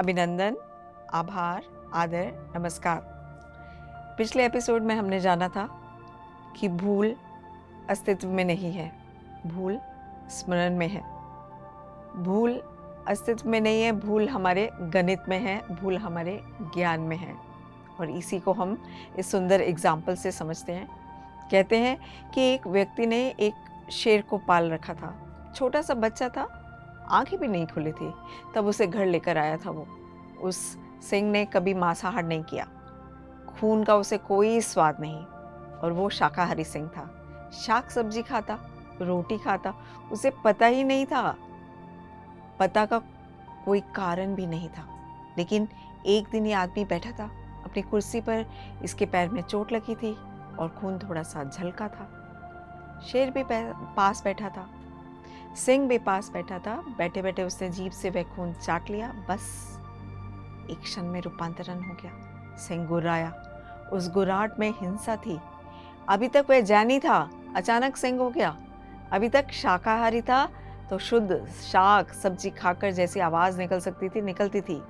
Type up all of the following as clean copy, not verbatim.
अभिनंदन, आभार, आदर, नमस्कार। पिछले एपिसोड में हमने जाना था कि भूल अस्तित्व में नहीं है, भूल स्मरण में है। भूल अस्तित्व में नहीं है, भूल हमारे गणित में है, भूल हमारे ज्ञान में है। और इसी को हम इस सुंदर एग्जाम्पल से समझते हैं। कहते हैं कि एक व्यक्ति ने एक शेर को पाल रखा था। छोटा सा बच्चा था, आंखें भी नहीं खुली थी, तब उसे घर लेकर आया था वो। उस सिंह ने कभी मांसाहार नहीं किया, खून का उसे कोई स्वाद नहीं, और वो शाकाहारी सिंह था। शाक सब्जी खाता, रोटी खाता, उसे पता ही नहीं था, पता का कोई कारण भी नहीं था। लेकिन एक दिन ये आदमी बैठा था अपनी कुर्सी पर, इसके पैर में चोट लगी थी और खून थोड़ा सा झलका था। शेर भी पास बैठा था, सिंह भी पास बैठा था। बैठे बैठे उसने जीभ से वह खून चाट लिया। बस एक क्षण में रूपांतरण हो गया। सिंह गुर्राया, उस गुर्राहट में हिंसा थी। अभी तक वह जैनी था, अचानक सिंह हो गया। अभी तक शाकाहारी था, तो शुद्ध शाक सब्जी खाकर जैसी आवाज निकल सकती थी निकलती थी।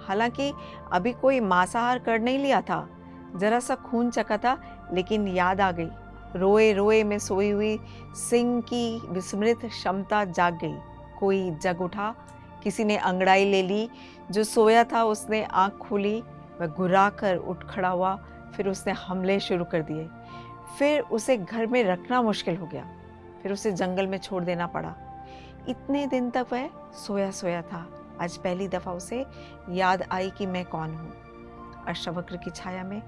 हालांकि अभी कोई मांसाहार कर नहीं लिया था, जरा सा खून चखा था, लेकिन याद आ गई। रोए रोए में सोई हुई सिंह की विस्मृत क्षमता जाग गई। कोई जग उठा, किसी ने अंगड़ाई ले ली। जो सोया था उसने आंख खोली, वह घुरा कर उठ खड़ा हुआ। फिर उसने हमले शुरू कर दिए। फिर उसे घर में रखना मुश्किल हो गया, फिर उसे जंगल में छोड़ देना पड़ा। इतने दिन तक वह सोया सोया था। आज पहली दफा उसे याद आई कि मैं कौन हूँ। अष्टावक्र की छाया में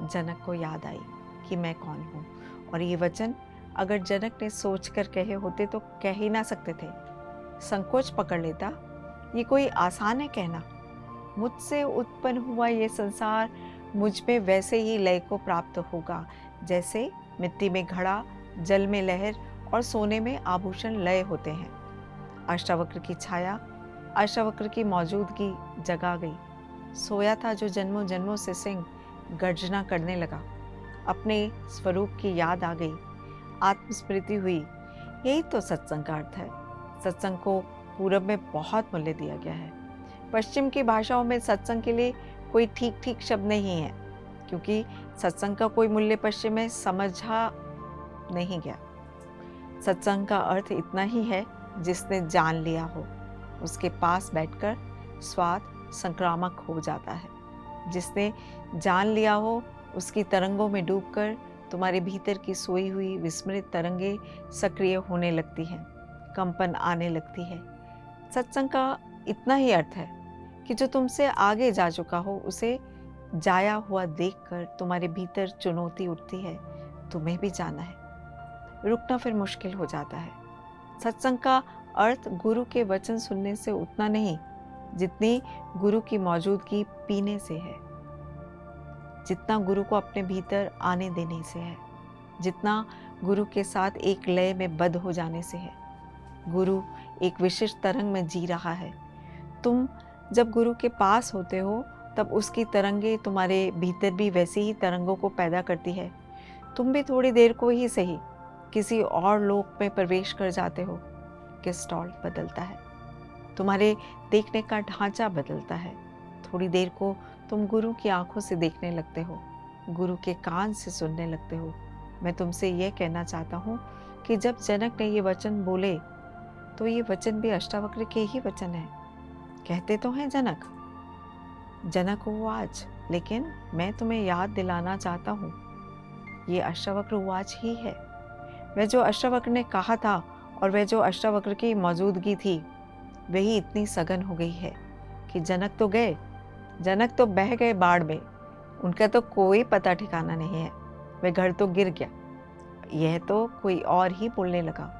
जनक को याद आई कि मैं कौन हूँ। और ये वचन अगर जनक ने सोचकर कहे होते तो कह ही ना सकते थे। संकोच पकड़ लेता, ये कोई आसान है कहना। मुझसे उत्पन्न हुआ ये संसार मुझ में वैसे ही लय को प्राप्त होगा, जैसे मिट्टी में घड़ा, जल में लहर और सोने में आभूषण लय होते हैं। अष्टावक्र की छाया, अष्टावक्र की मौजूदगी जगा गई। सोया था जो जन्मों जन्मों से सिंह गर्जना करने लगा। अपने स्वरूप की याद आ गई, आत्मस्मृति हुई। यही तो सत्संग का अर्थ है। सत्संग को पूरब में बहुत मूल्य दिया गया है। पश्चिम की भाषाओं में सत्संग के लिए कोई ठीक ठीक शब्द नहीं है, क्योंकि सत्संग का कोई मूल्य पश्चिम में समझा नहीं गया। सत्संग का अर्थ इतना ही है, जिसने जान लिया हो। उसके पास बैठकर स्वाद संक्रामक हो जाता है। जिसने जान लिया हो, उसकी तरंगों में डूबकर तुम्हारे भीतर की सोई हुई विस्मृत तरंगे सक्रिय होने लगती हैं, कंपन आने लगती है। सत्संग का इतना ही अर्थ है कि जो तुमसे आगे जा चुका हो, उसे जाया हुआ देखकर तुम्हारे भीतर चुनौती उठती है, तुम्हें भी जाना है। रुकना फिर मुश्किल हो जाता है। सत्संग का अर्थ गुरु के वचन सुनने से उतना नहीं, जितनी गुरु की मौजूदगी पीने से है, जितना गुरु को अपने भीतर आने देने से है, जितना गुरु के साथ एक लय में बद्ध हो जाने से है। गुरु एक विशिष्ट तरंग में जी रहा है। तुम जब गुरु के पास होते हो, तब उसकी तरंगे तुम्हारे भीतर भी वैसी ही तरंगों को पैदा करती है। तुम भी थोड़ी देर को ही सही किसी और लोक में प्रवेश कर जाते हो। गेस्टॉल्ट बदलता है, तुम्हारे देखने का ढांचा बदलता है। थोड़ी देर को तुम गुरु की आंखों से देखने लगते हो, गुरु के कान से सुनने लगते हो। मैं तुमसे यह कहना चाहता हूँ कि जब जनक ने ये वचन बोले, तो ये वचन भी अष्टावक्र के ही वचन है। कहते तो हैं जनक, जनक उवाच, लेकिन मैं तुम्हें याद दिलाना चाहता हूँ, ये अष्टावक्र उवाच ही है। वह जो अष्टावक्र ने कहा था और वह जो अष्टावक्र की मौजूदगी थी, वही इतनी सघन हो गई है कि जनक तो गए, जनक तो बह गए बाढ़ में। उनका तो कोई पता ठिकाना नहीं है। वह घर तो गिर गया, यह तो कोई और ही बोलने लगा।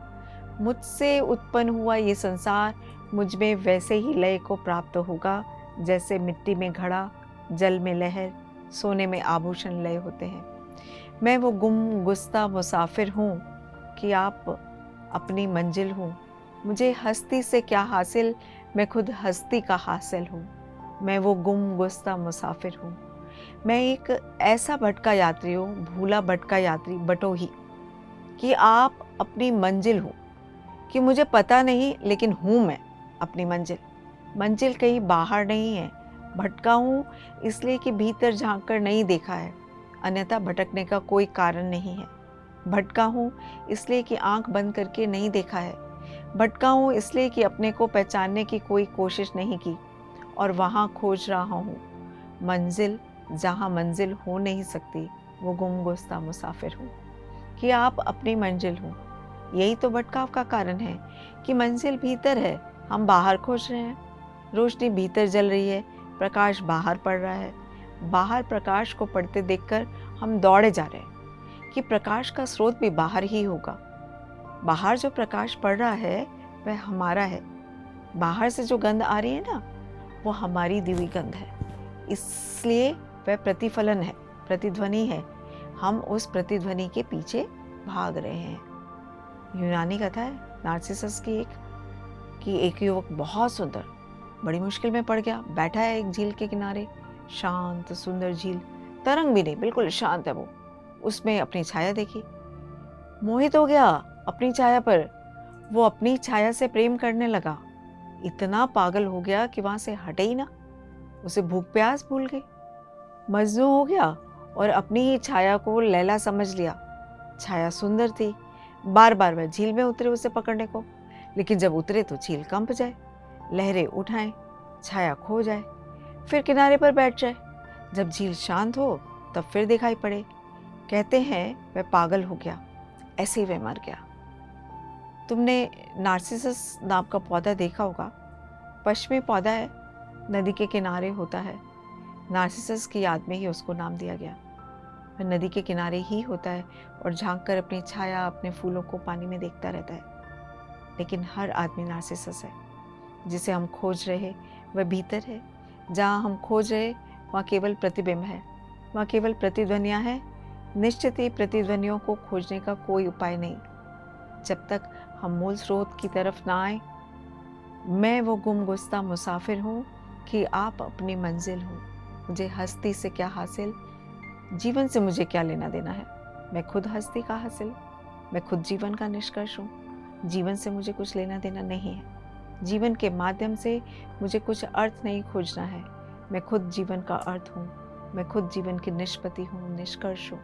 मुझसे उत्पन्न हुआ ये संसार मुझ में वैसे ही लय को प्राप्त होगा, जैसे मिट्टी में घड़ा, जल में लहर, सोने में आभूषण लय होते हैं। मैं वो गुम गुस्ता मुसाफिर हूँ कि आप अपनी मंजिल हूँ। मुझे हस्ती से क्या हासिल, मैं खुद हस्ती का हासिल हूँ। मैं वो गुम गुस्ता मुसाफिर हूँ। मैं एक ऐसा भटका यात्री हूँ, भूला भटका यात्री बटोही, कि आप अपनी मंजिल हो, कि मुझे पता नहीं, लेकिन हूँ मैं अपनी मंजिल। मंजिल कहीं बाहर नहीं है, भटका हूँ इसलिए कि भीतर झांक कर नहीं देखा है, अन्यथा भटकने का कोई कारण नहीं है। भटका हूँ इसलिए कि आंख बंद करके नहीं देखा है। भटका हूँ इसलिए कि अपने को पहचानने की कोई कोशिश नहीं की और वहाँ खोज रहा हूँ मंजिल जहाँ मंजिल हो नहीं सकती, वो गुमगुस्ता मुसाफिर हूँ। कि आप अपनी मंजिल हो, यही तो भटकाव का कारण है कि मंजिल भीतर है, हम बाहर खोज रहे हैं। रोशनी भीतर जल रही है, प्रकाश बाहर पड़ रहा है। बाहर प्रकाश को पड़ते देखकर हम दौड़े जा रहे हैं कि प्रकाश का स्रोत भी बाहर ही होगा। बाहर जो प्रकाश पड़ रहा है वह हमारा है। बाहर से जो गंध आ रही है ना, वो हमारी दी हुई गंध है, इसलिए वह प्रतिफलन है, प्रतिध्वनि है। हम उस प्रतिध्वनि के पीछे भाग रहे हैं। यूनानी कथा है नार्सिसस की एक युवक बहुत सुंदर, बड़ी मुश्किल में पड़ गया, बैठा है एक झील के किनारे, शांत सुंदर झील, तरंग भी नहीं, बिल्कुल शांत है वो। उसमें अपनी छाया देखी, मोहित हो गया अपनी छाया पर। वो अपनी छाया से प्रेम करने लगा, इतना पागल हो गया कि वहां से हटे ही ना। उसे भूख प्यास भूल गई, मजनू हो गया और अपनी ही छाया को लैला समझ लिया। छाया सुंदर थी, बार बार वह झील में उतरे उसे पकड़ने को, लेकिन जब उतरे तो झील कंप जाए, लहरें उठाए, छाया खो जाए, फिर किनारे पर बैठ जाए। जब झील शांत हो तब फिर दिखाई पड़े। कहते हैं वह पागल हो गया, ऐसे ही वह मर गया। तुमने नार्सिसस नाम का पौधा देखा होगा, पश्चिमी पौधा है, नदी के किनारे होता है। नार्सिसस की याद में ही उसको नाम दिया गया। वह नदी के किनारे ही होता है और झांक कर अपनी छाया, अपने फूलों को पानी में देखता रहता है। लेकिन हर आदमी नार्सिसस है। जिसे हम खोज रहे वह भीतर है। जहाँ हम खोज रहे वहाँ केवल प्रतिबिंब है, वहाँ केवल प्रतिध्वनियाँ हैं। निश्चित ही प्रतिध्वनियों को खोजने का कोई उपाय नहीं जब तक हम मूल स्रोत की तरफ ना आए। मैं वो गुमगुस्ता मुसाफिर हूँ कि आप अपनी मंजिल हो। मुझे हस्ती से क्या हासिल, जीवन से मुझे क्या लेना देना है। मैं खुद हस्ती का हासिल, मैं खुद जीवन का निष्कर्ष हूँ। जीवन से मुझे कुछ लेना देना नहीं है। जीवन के माध्यम से मुझे कुछ अर्थ नहीं खोजना है। मैं खुद जीवन का अर्थ हूँ, मैं खुद जीवन की निष्पत्ति हूँ, निष्कर्ष हूँ,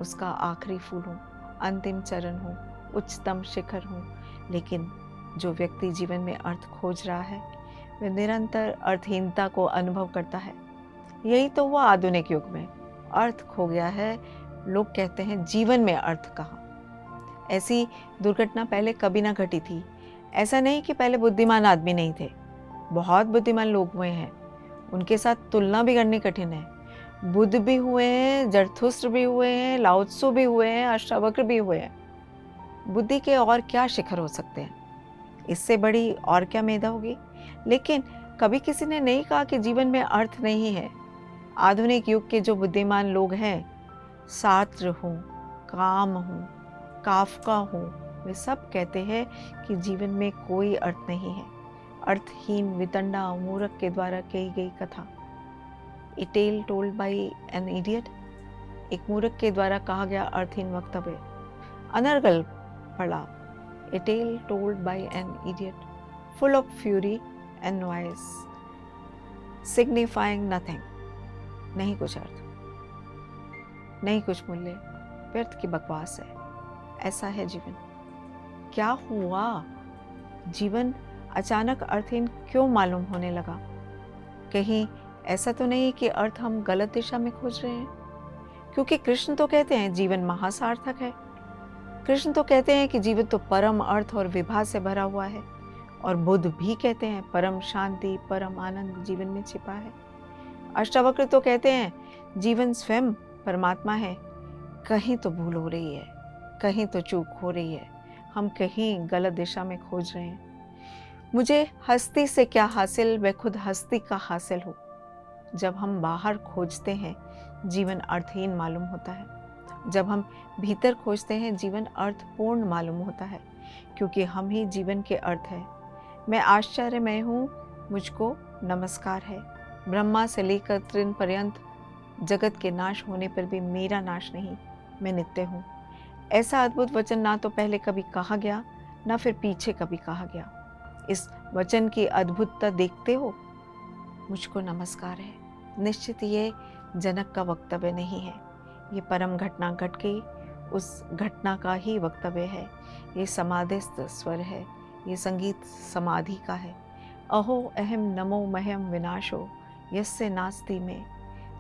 उसका आखिरी फूल हूँ, अंतिम चरण हूँ, उच्चतम शिखर हूँ। लेकिन जो व्यक्ति जीवन में अर्थ खोज रहा है वह निरंतर अर्थहीनता को अनुभव करता है। यही तो हुआ आधुनिक युग में, अर्थ खो गया है। लोग कहते हैं जीवन में अर्थ कहाँ। ऐसी दुर्घटना पहले कभी ना घटी थी। ऐसा नहीं कि पहले बुद्धिमान आदमी नहीं थे, बहुत बुद्धिमान लोग हुए हैं, उनके साथ तुलना भी करनी कठिन है। बुद्ध भी हुए हैं, जरथुस्त्र भी हुए हैं, लाओ त्सु भी हुए हैं, अष्टावक्र भी हुए हैं। बुद्धि के और क्या शिखर हो सकते हैं, इससे बड़ी और क्या मेधा होगी। लेकिन कभी किसी ने नहीं कहा कि जीवन में अर्थ नहीं है। आधुनिक युग के जो बुद्धिमान लोग हैं, सार्त्र हो, काम हो, काफका हो, वे सब कहते हैं कि जीवन में कोई अर्थ नहीं है। अर्थहीन वितंडा मूर्ख के द्वारा कही गई कथा, a tale told by an idiot, एक मूर्ख के द्वारा कहा गया अर्थहीन वक्तव्य। अनर्गल पढ़ा, a tale told by an idiot, full of fury and noise, signifying nothing. नहीं कुछ अर्थ, नहीं कुछ मूल्य, व्यर्थ की बकवास है। ऐसा है जीवन। क्या हुआ, जीवन अचानक अर्थहीन क्यों मालूम होने लगा? कहीं ऐसा तो नहीं कि अर्थ हम गलत दिशा में खोज रहे हैं? क्योंकि कृष्ण तो कहते हैं जीवन महासार्थक है। कृष्ण तो कहते हैं कि जीवन तो परम अर्थ और विभा से भरा हुआ है। और बुद्ध भी कहते हैं परम शांति, परम आनंद जीवन में छिपा है। अष्टावक्र तो कहते हैं जीवन स्वयं परमात्मा है। कहीं तो भूल हो रही है, कहीं तो चूक हो रही है, हम कहीं गलत दिशा में खोज रहे हैं। मुझे हस्ती से क्या हासिल, मैं खुद हस्ती का हासिल हूँ। जब हम बाहर खोजते हैं जीवन अर्थहीन मालूम होता है, जब हम भीतर खोजते हैं जीवन अर्थपूर्ण मालूम होता है, क्योंकि हम ही जीवन के अर्थ है। मैं आश्चर्यमय हूँ, मुझको नमस्कार है। ब्रह्मा से लेकर तृण पर्यंत जगत के नाश होने पर भी मेरा नाश नहीं, मैं नित्य हूँ। ऐसा अद्भुत वचन ना तो पहले कभी कहा गया, ना फिर पीछे कभी कहा गया। इस वचन की अद्भुतता देखते हो? मुझको नमस्कार है। निश्चित ये जनक का वक्तव्य नहीं है, ये परम घटना घट गई, उस घटना का ही वक्तव्य है। ये समाधिस्थ स्वर है, ये संगीत समाधि का है। अहो अहम नमो मह्यम विनाशो यस्य नास्ति में।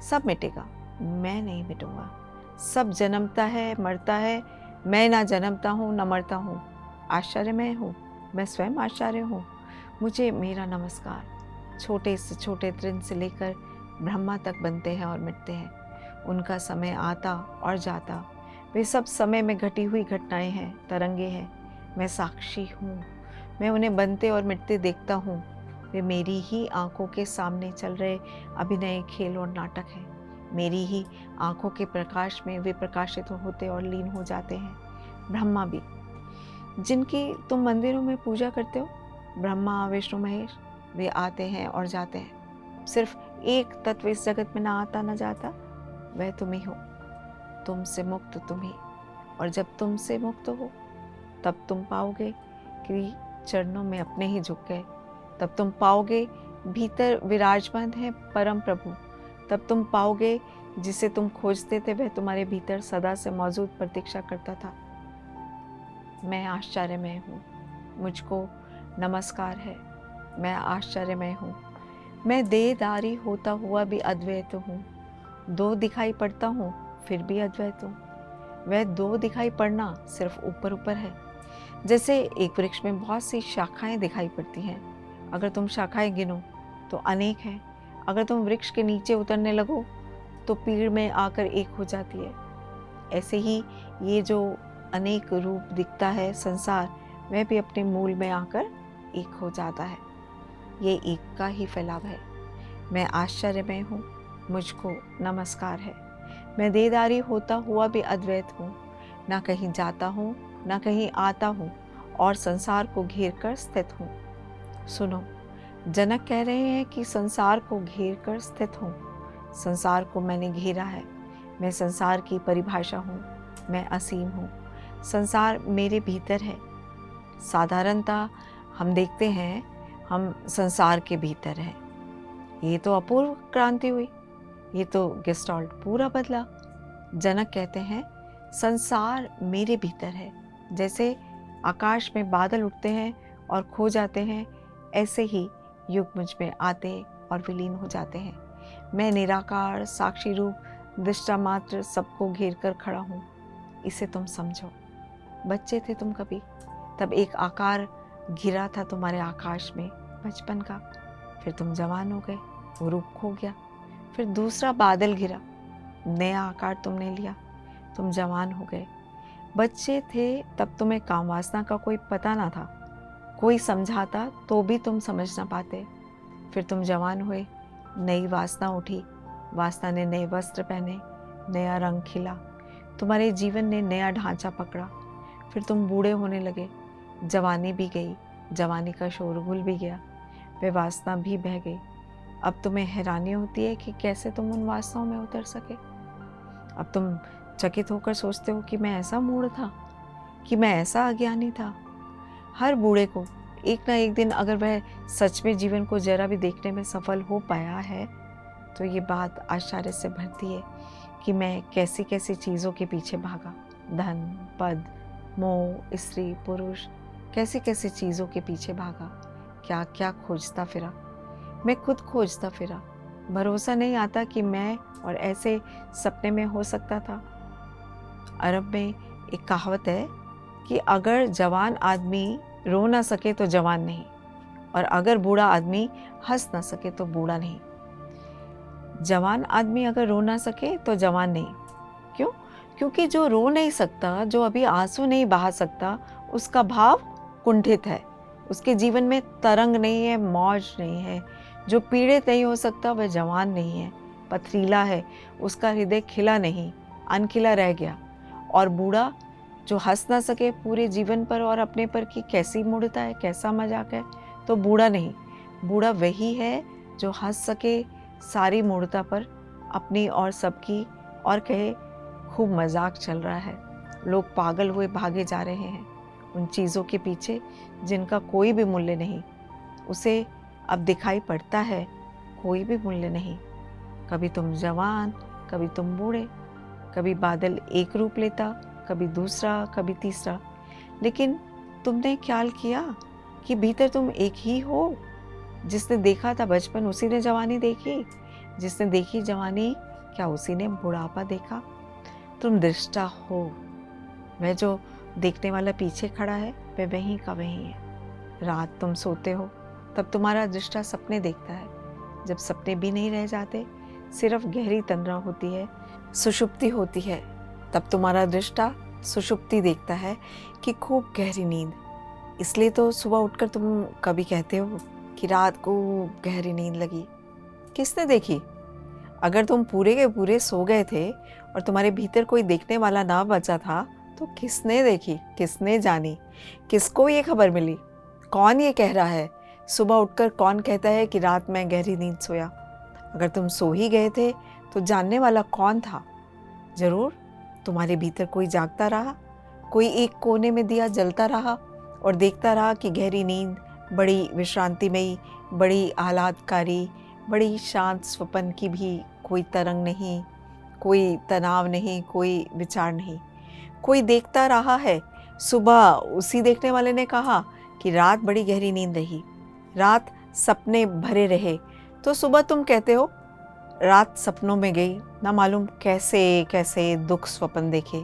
सब मिटेगा, मैं नहीं मिटूंगा। सब जन्मता है, मरता है, मैं ना जन्मता हूँ ना मरता हूँ। आश्चर्य मैं हूँ, मैं स्वयं आश्चर्य हूँ। मुझे मेरा नमस्कार। छोटे से छोटे तृण से लेकर ब्रह्मा तक बनते हैं और मिटते हैं। उनका समय आता और जाता, वे सब समय में घटी हुई घटनाएं हैं, तरंगे हैं। मैं साक्षी हूँ, मैं उन्हें बनते और मिटते देखता हूँ। वे मेरी ही आंखों के सामने चल रहे अभिनय, खेल और नाटक हैं। मेरी ही आंखों के प्रकाश में वे प्रकाशित होते और लीन हो जाते हैं। ब्रह्मा भी, जिनकी तुम मंदिरों में पूजा करते हो, ब्रह्मा विष्णु महेश, वे आते हैं और जाते हैं। सिर्फ एक तत्व इस जगत में ना आता ना जाता, वह तुम ही हो। तुमसे मुक्त तुम ही। और जब तुमसे मुक्त हो तब तुम पाओगे कि चरणों में अपने ही झुक गए। तब तुम पाओगे भीतर विराजमान है परम प्रभु। तब तुम पाओगे जिसे तुम खोजते थे वह तुम्हारे भीतर सदा से मौजूद प्रतीक्षा करता था। मैं आश्चर्यमय हूँ, मुझको नमस्कार है। मैं आश्चर्यमय हूँ, मैं देहधारी होता हुआ भी अद्वैत हूँ। दो दिखाई पड़ता हूँ फिर भी अद्वैत हूँ। वह दो दिखाई पड़ना सिर्फ ऊपर ऊपर है। जैसे एक वृक्ष में बहुत सी शाखाएं दिखाई पड़ती हैं, अगर तुम शाखाएं गिनो तो अनेक हैं। अगर तुम वृक्ष के नीचे उतरने लगो तो पेड़ में आकर एक हो जाती है। ऐसे ही ये जो अनेक रूप दिखता है संसार, वह भी अपने मूल में आकर एक हो जाता है। ये एक का ही फैलाव है। मैं आश्चर्यमय हूँ, मुझको नमस्कार है। मैं देहधारी होता हुआ भी अद्वैत हूँ, ना कहीं जाता हूँ ना कहीं आता हूँ और संसार को घेर कर स्थित हूँ। सुनो, जनक कह रहे हैं कि संसार को घेर कर स्थित हूँ। संसार को मैंने घेरा है। मैं संसार की परिभाषा हूँ, मैं असीम हूँ। संसार मेरे भीतर है। साधारणतः हम देखते हैं हम संसार के भीतर हैं। ये तो अपूर्व क्रांति हुई, ये तो गेस्टाल्ट पूरा बदला। जनक कहते हैं संसार मेरे भीतर है। जैसे आकाश में बादल उठते हैं और खो जाते हैं, ऐसे ही युग मुझ में आते और विलीन हो जाते हैं। मैं निराकार साक्षी रूप दृष्टा मात्र सबको घेर कर खड़ा हूँ। इसे तुम समझो। बच्चे थे तुम कभी, तब एक आकार घिरा था तुम्हारे आकाश में बचपन का। फिर तुम जवान हो गए, वो रूप खो गया। फिर दूसरा बादल घिरा, नया आकार तुमने लिया, तुम जवान हो गए। बच्चे थे तब तुम्हें काम वासना का कोई पता ना था। कोई समझाता तो भी तुम समझ ना पाते। फिर तुम जवान हुए, नई वासना उठी। वासना ने नए वस्त्र पहने, नया रंग खिला, तुम्हारे जीवन ने नया ढांचा पकड़ा। फिर तुम बूढ़े होने लगे, जवानी भी गई, जवानी का शोरगुल भी गया, वह वासना भी बह गई। अब तुम्हें हैरानी होती है कि कैसे तुम उन वासनाओं में उतर सके। अब तुम चकित होकर सोचते हो कि मैं ऐसा मूढ़ था, कि मैं ऐसा अज्ञानी था। हर बूढ़े को एक ना एक दिन अगर वह सच में जीवन को जरा भी देखने में सफल हो पाया है तो ये बात आश्चर्य से भरती है कि मैं कैसी कैसी चीज़ों के पीछे भागा। धन, पद, मोह, स्त्री, पुरुष, कैसी कैसी चीज़ों के पीछे भागा। क्या क्या खोजता फिरा, मैं खुद खोजता फिरा। भरोसा नहीं आता कि मैं और ऐसे सपने में हो सकता था। अरब में एक कहावत है कि अगर जवान आदमी रो ना सके तो जवान नहीं, और अगर बूढ़ा आदमी हंस ना सके तो बूढ़ा नहीं। जवान आदमी अगर रो ना सके तो जवान नहीं। क्यों? क्योंकि जो रो नहीं सकता, जो अभी आंसू नहीं बहा सकता, उसका भाव कुंठित है, उसके जीवन में तरंग नहीं है, मौज नहीं है। जो पीड़ित नहीं हो सकता वह जवान नहीं है, पथरीला है, उसका हृदय खिला नहीं, अनखिला रह गया। और बूढ़ा जो हंस ना सके पूरे जीवन पर और अपने पर कि कैसी मूढ़ता है, कैसा मजाक है, तो बूढ़ा नहीं। बूढ़ा वही है जो हंस सके सारी मूढ़ता पर, अपनी और सबकी, और कहे खूब मजाक चल रहा है। लोग पागल हुए भागे जा रहे हैं उन चीज़ों के पीछे जिनका कोई भी मूल्य नहीं। उसे अब दिखाई पड़ता है कोई भी मूल्य नहीं। कभी तुम जवान, कभी तुम बूढ़े, कभी बादल एक रूप लेता, कभी दूसरा, कभी तीसरा, लेकिन तुमने ख्याल किया कि भीतर तुम एक ही हो। जिसने देखा था बचपन उसी ने जवानी देखी, जिसने देखी जवानी क्या उसी ने बुढ़ापा देखा। तुम दृष्टा हो। वह जो देखने वाला पीछे खड़ा है वह वहीं का वहीं है। रात तुम सोते हो तब तुम्हारा दृष्टा सपने देखता है। जब सपने भी नहीं रह जाते, सिर्फ गहरी तंद्रा होती है, सुषुप्ति होती है, तब तुम्हारा दृष्टा सुषुप्ति देखता है कि खूब गहरी नींद। इसलिए तो सुबह उठकर तुम कभी कहते हो कि रात को गहरी नींद लगी। किसने देखी? अगर तुम पूरे के पूरे सो गए थे और तुम्हारे भीतर कोई देखने वाला ना बचा था तो किसने देखी, किसने जानी, किसको ये खबर मिली? कौन ये कह रहा है? सुबह उठकर कौन कहता है कि रात में गहरी नींद सोया? अगर तुम सो ही गए थे तो जानने वाला कौन था? जरूर तुम्हारे भीतर कोई जागता रहा, कोई एक कोने में दिया जलता रहा और देखता रहा कि गहरी नींद बड़ी विश्रांतिमयी, बड़ी आह्लादकारी, बड़ी शांत स्वप्न की भी कोई तरंग नहीं, कोई तनाव नहीं, कोई विचार नहीं। कोई देखता रहा है। सुबह उसी देखने वाले ने कहा कि रात बड़ी गहरी नींद रही, रात सपने भरे रहे। तो सुबह तुम कहते हो रात सपनों में गई, ना मालूम कैसे कैसे दुख स्वप्न देखे।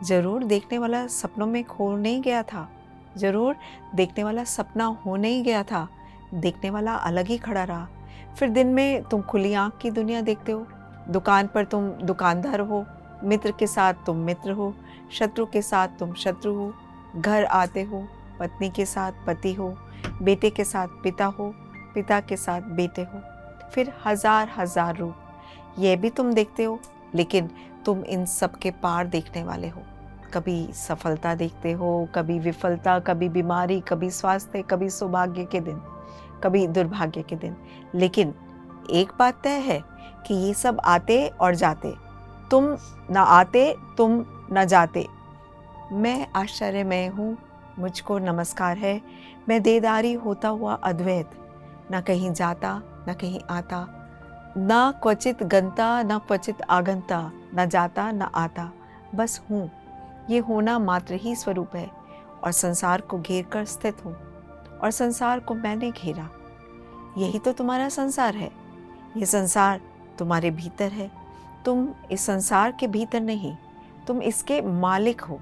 जरूर देखने वाला सपनों में खो नहीं गया था, जरूर देखने वाला सपना हो नहीं गया था। देखने वाला अलग ही खड़ा रहा। फिर दिन में तुम खुली आंख की दुनिया देखते हो। दुकान पर तुम दुकानदार हो, मित्र के साथ तुम मित्र हो, शत्रु के साथ तुम शत्रु हो। घर आते हो, पत्नी के साथ पति हो, बेटे के साथ पिता हो, पिता के साथ बेटे हो। फिर हजार हजार रूप ये भी तुम देखते हो, लेकिन तुम इन सब के पार देखने वाले हो। कभी सफलता देखते हो, कभी विफलता, कभी बीमारी, कभी स्वास्थ्य, कभी सौभाग्य के दिन, कभी दुर्भाग्य के दिन। लेकिन एक बात तय है कि ये सब आते और जाते, तुम न आते, तुम न जाते। मैं आश्चर्यमय हूँ, मुझको नमस्कार है। मैं देदारी होता हुआ अद्वैत, न कहीं जाता न कहीं आता, न क्वचित गंता न क्वचित आगंता, न जाता न आता, बस हूँ। ये होना मात्र ही स्वरूप है और संसार को घेर कर स्थित हूँ और संसार को मैंने घेरा। यही तो तुम्हारा संसार है। ये संसार तुम्हारे भीतर है। तुम इस संसार के भीतर नहीं, तुम इसके मालिक हो,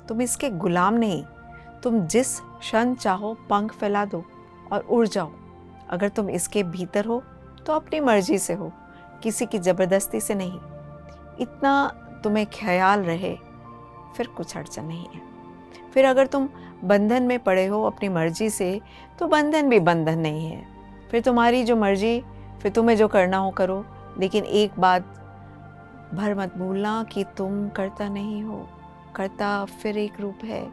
तुम इसके गुलाम नहीं। तुम जिस क्षण चाहो पंख फैला दो और उड़ जाओ। अगर तुम इसके भीतर हो तो अपनी मर्जी से हो, किसी की जबरदस्ती से नहीं। इतना तुम्हें ख्याल रहे, फिर कुछ अड़चन नहीं है। फिर अगर तुम बंधन में पड़े हो अपनी मर्जी से, तो बंधन भी बंधन नहीं है। फिर तुम्हारी जो मर्जी, फिर तुम्हें जो करना हो करो। लेकिन एक बात भर मत भूलना कि तुम करता नहीं हो। करता फिर एक रूप है,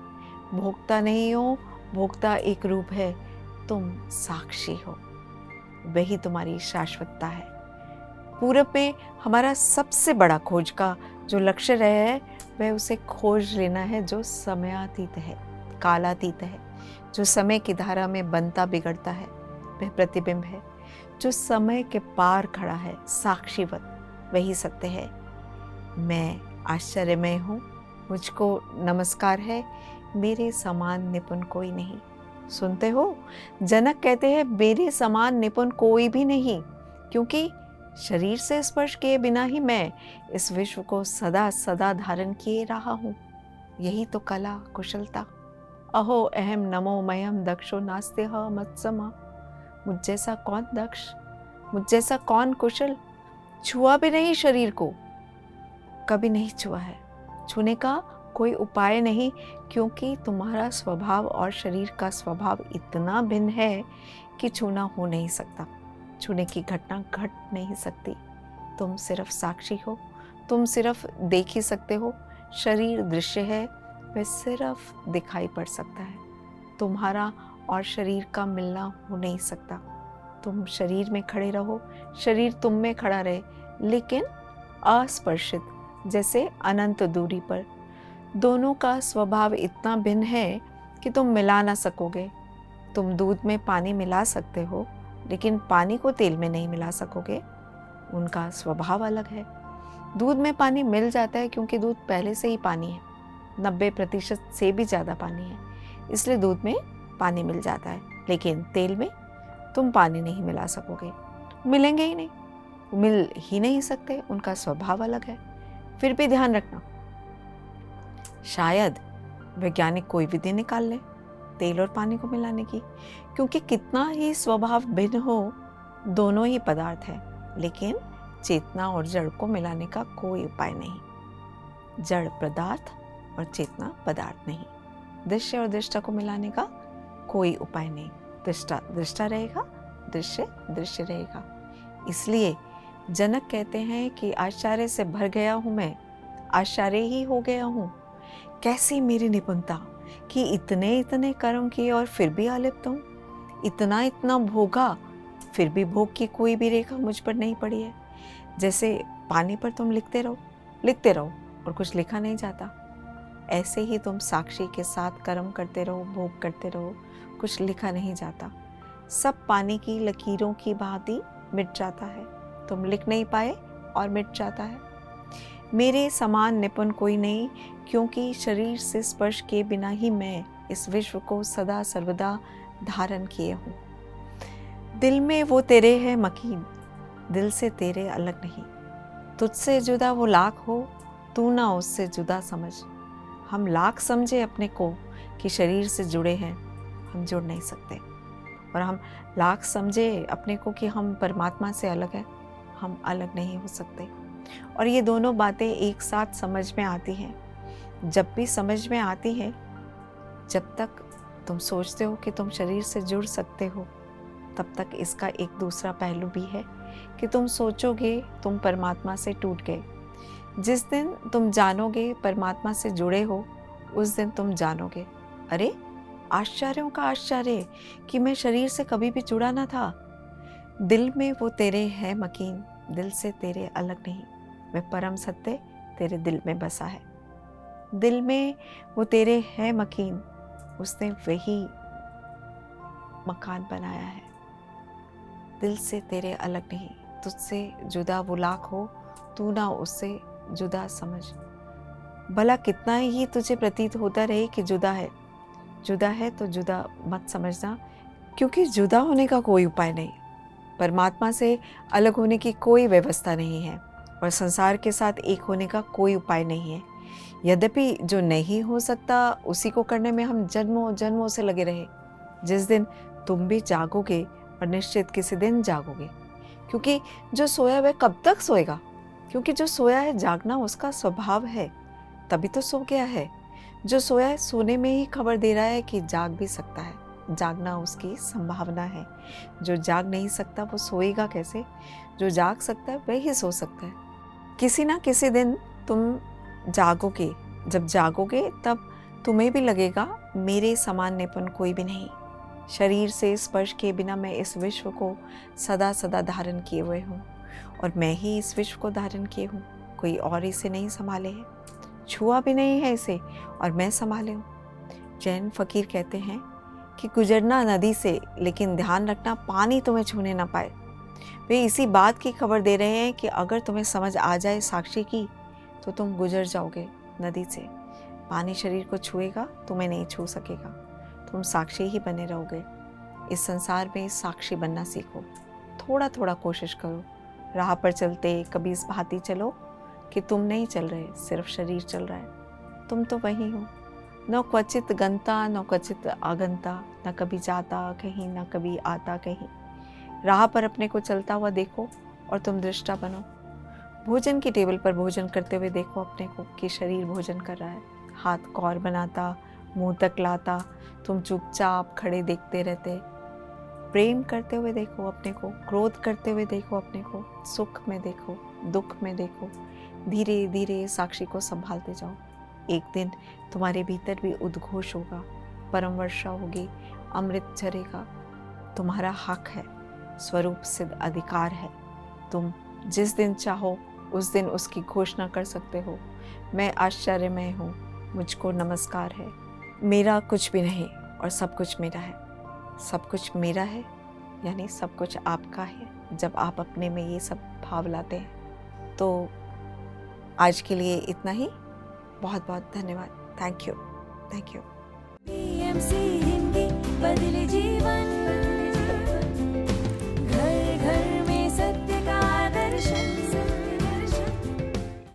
भोगता नहीं हो, भोगता एक रूप है। तुम साक्षी हो, वही तुम्हारी शाश्वतता है। पूरब में हमारा सबसे बड़ा खोज का जो लक्ष्य रहा है, वह उसे खोज लेना है जो समयातीत है, कालातीत है, जो समय की धारा में बनता बिगड़ता है। वह प्रतिबिंब है जो समय के पार खड़ा है, साक्षीवत, वही सत्य है। मैं आश्चर्यमय हूँ, मुझको नमस्कार है। मेरे समान निपुण कोई नहीं। सुनते हो, जनक कहते हैं मेरे समान निपुण कोई भी नहीं, क्योंकि शरीर से स्पर्श किए बिना ही मैं इस विश्व को सदा सदा धारण किए रहा हूँ। यही तो कला कुशलता। अहो अहम नमो मयम दक्षो नास्त्यः मत्समा। मुझ जैसा कौन दक्ष, मुझ जैसा कौन कुशल? छुआ भी नहीं शरीर को, कभी नहीं छुआ है। छूने का कोई उपाय नहीं, क्योंकि तुम्हारा स्वभाव और शरीर का स्वभाव इतना भिन्न है कि छूना हो नहीं सकता, छूने की घटना घट नहीं सकती। तुम सिर्फ साक्षी हो, तुम सिर्फ देख ही सकते हो। शरीर दृश्य है, वह सिर्फ दिखाई पड़ सकता है। तुम्हारा और शरीर का मिलना हो नहीं सकता। तुम शरीर में खड़े रहो, शरीर तुम में खड़ा रहे, लेकिन अस्पर्शित, जैसे अनंत दूरी पर। दोनों का स्वभाव इतना भिन्न है कि तुम मिला ना सकोगे। तुम दूध में पानी मिला सकते हो, लेकिन पानी को तेल में नहीं मिला सकोगे, उनका स्वभाव अलग है। दूध में पानी मिल जाता है क्योंकि दूध पहले से ही पानी है, 90% से भी ज़्यादा पानी है, इसलिए दूध में पानी मिल जाता है। लेकिन तेल में तुम पानी नहीं मिला सकोगे, मिलेंगे ही नहीं, मिल ही नहीं सकते, उनका स्वभाव अलग है। फिर भी ध्यान रखना, शायद वैज्ञानिक कोई विधि निकाल ले तेल और पानी को मिलाने की, क्योंकि कितना ही स्वभाव भिन्न हो, दोनों ही पदार्थ है, लेकिन चेतना और जड़ को मिलाने का कोई उपाय नहीं। जड़ पदार्थ और चेतना पदार्थ नहीं। दृश्य और दृष्टा को मिलाने का कोई उपाय नहीं। दृष्टा दृष्टा रहेगा, दृश्य दृश्य रहेगा। इसलिए जनक कहते हैं कि आश्चर्य से भर गया हूँ मैं, आश्चर्य ही हो गया हूँ। कैसी मेरी निपुणता कि इतने इतने कर्म किए और फिर भी अलिप्त हूँ, इतना इतना भोगा फिर भी भोग की कोई भी रेखा मुझ पर नहीं पड़ी है। जैसे पानी पर तुम लिखते रहो और कुछ लिखा नहीं जाता, ऐसे ही तुम साक्षी के साथ कर्म करते रहो, भोग करते रहो, कुछ लिखा नहीं जाता। सब पानी की लकीरों की भांति मिट जाता है, तुम लिख नहीं पाए और मिट जाता है। मेरे समान निपुण कोई नहीं, क्योंकि शरीर से स्पर्श किए बिना ही मैं इस विश्व को सदा सर्वदा धारण किए हूँ। दिल में वो तेरे है मकीन, दिल से तेरे अलग नहीं। तुझसे जुदा वो लाख हो, तू ना उससे जुदा समझ। हम लाख समझे अपने को कि शरीर से जुड़े हैं, हम जुड़ नहीं सकते। और हम लाख समझे अपने को कि हम परमात्मा से अलग हैं, हम अलग नहीं हो सकते। और ये दोनों बातें एक साथ समझ में आती हैं। जब भी समझ में आती है, जब तक तुम सोचते हो कि तुम शरीर से जुड़ सकते हो, तब तक इसका एक दूसरा पहलू भी है कि तुम सोचोगे तुम परमात्मा से टूट गए। जिस दिन तुम जानोगे परमात्मा से जुड़े हो, उस दिन तुम जानोगे, अरे आश्चर्यों का आश्चर्य कि मैं शरीर से कभी भी जुड़ा ना था। दिल में वो तेरे है मकीन, दिल से तेरे अलग नहीं। वह परम सत्य तेरे दिल में बसा है। दिल में वो तेरे है मकीन, उसने वही मकान बनाया है। दिल से तेरे अलग नहीं, तुझसे जुदा वो लाख हो, तू ना उससे जुदा समझ। भला कितना ही तुझे प्रतीत होता रहे कि जुदा है तो जुदा मत समझना, क्योंकि जुदा होने का कोई उपाय नहीं। परमात्मा से अलग होने की कोई व्यवस्था नहीं है और संसार के साथ एक होने का कोई उपाय नहीं है। यद्यपि जो नहीं हो सकता उसी को करने में हम जन्मों जन्मों से लगे रहे। जिस दिन तुम भी जागोगे, और निश्चित किसी दिन जागोगे, क्योंकि जो सोया वह कब तक सोएगा? क्योंकि जो सोया है जागना उसका स्वभाव है, तभी तो सो गया है। जो सोया है सोने में ही खबर दे रहा है कि जाग भी सकता है, जागना उसकी संभावना है। जो जाग नहीं सकता वो सोएगा कैसे? जो जाग सकता है वही सो सकता है। किसी ना किसी दिन तुम जागोगे, जब जागोगे तब तुम्हें भी लगेगा मेरे समान निपुण कोई भी नहीं। शरीर से स्पर्श किए बिना मैं इस विश्व को सदा सदा धारण किए हुए हूँ, और मैं ही इस विश्व को धारण किए हूँ, कोई और इसे नहीं संभाले है, छुआ भी नहीं है इसे, और मैं संभाले हूँ। जैन फकीर कहते हैं कि गुजरना नदी से, लेकिन ध्यान रखना पानी तुम्हें छूने ना पाए। वे इसी बात की खबर दे रहे हैं कि अगर तुम्हें समझ आ जाए साक्षी की, तो तुम गुजर जाओगे नदी से। पानी शरीर को छुएगा, तुम्हें नहीं छू सकेगा, तुम साक्षी ही बने रहोगे। इस संसार में साक्षी बनना सीखो, थोड़ा थोड़ा कोशिश करो। राह पर चलते कभी इस भांति चलो कि तुम नहीं चल रहे, सिर्फ शरीर चल रहा है। तुम तो वही हो, न क्वचित गंता न क्वचित आगंता, न कभी जाता कहीं न कभी आता कहीं। राह पर अपने को चलता हुआ देखो और तुम दृष्टा बनो। भोजन की टेबल पर भोजन करते हुए देखो अपने को कि शरीर भोजन कर रहा है, हाथ कौर बनाता, मुंह तक लाता, तुम चुपचाप खड़े देखते रहते। प्रेम करते हुए देखो अपने को, क्रोध करते हुए देखो अपने को, सुख में देखो, दुख में देखो। धीरे धीरे साक्षी को संभालते जाओ। एक दिन तुम्हारे भीतर भी उद्घोष होगा, परम वर्षा होगी, अमृत झरेगा। तुम्हारा हक है, स्वरूप सिद्ध अधिकार है। तुम जिस दिन चाहो उस दिन उसकी घोषणा कर सकते हो। मैं आश्चर्यमय हूँ, मुझको नमस्कार है। मेरा कुछ भी नहीं और सब कुछ मेरा है। सब कुछ मेरा है, यानी सब कुछ आपका है जब आप अपने में ये सब भाव लाते हैं। तो आज के लिए इतना ही। बहुत बहुत धन्यवाद। Thank you. BMC हिंदी बदले जी